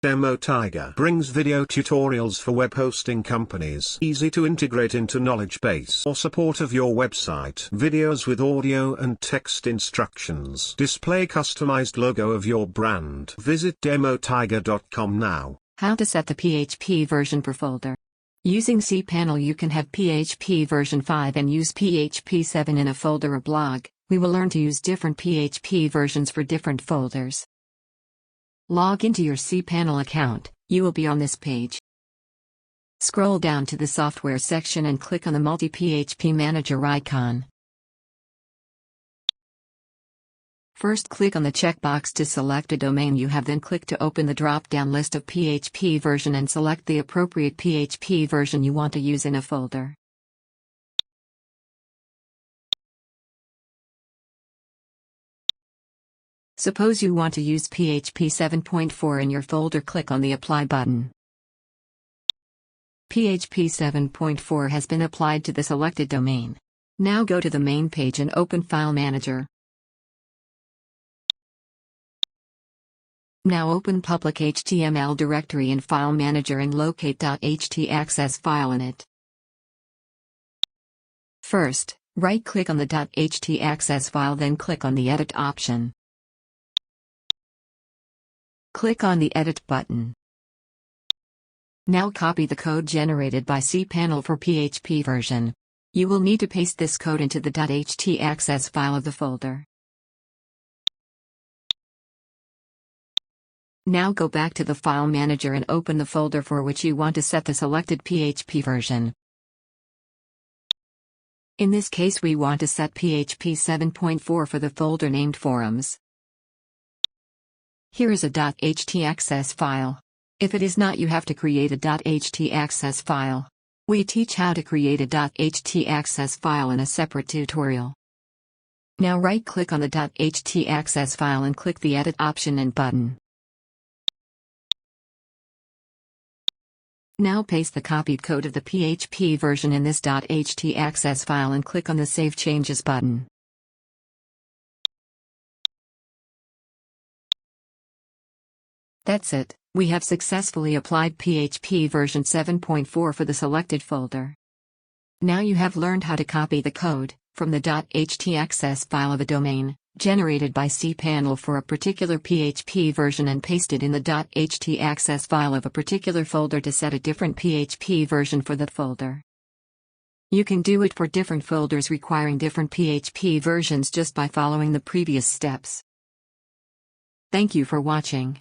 Demo Tiger brings video tutorials for web hosting companies, easy to integrate into knowledge base or support of your website. Videos with audio and text instructions. Display customized logo of your brand. Visit demotiger.com now. How to set the PHP version per folder. Using cPanel you can have PHP version 5 and use PHP 7 in a folder or blog. We will learn to use different PHP versions for different folders. Log into your cPanel account. You will be on this page. Scroll down to the software section and click on the Multi-PHP Manager icon. First click on the checkbox to select a domain you have, then click to open the drop-down list of PHP version and select the appropriate PHP version you want to use in a folder. Suppose you want to use PHP 7.4 in your folder, click on the Apply button. PHP 7.4 has been applied to the selected domain. Now go to the main page and open File Manager. Now open public HTML directory in File Manager and locate htaccess file in it. First, right-click on the htaccess file, then click on the Edit option. Click on the Edit button. Now copy the code generated by cPanel for PHP version. You will need to paste this code into the htaccess file of the folder. Now go back to the File Manager and open the folder for which you want to set the selected PHP version. In this case we want to set PHP 7.4 for the folder named Forums. Here is a htaccess file. If it is not, you have to create a htaccess file. We teach how to create a htaccess file in a separate tutorial. Now right-click on the htaccess file and click the Edit option and button. Now paste the copied code of the PHP version in this htaccess file and click on the Save Changes button. That's it, we have successfully applied PHP version 7.4 for the selected folder. Now you have learned how to copy the code from the htaccess file of a domain generated by cPanel for a particular PHP version and paste it in the htaccess file of a particular folder to set a different PHP version for that folder. You can do it for different folders requiring different PHP versions just by following the previous steps. Thank you for watching.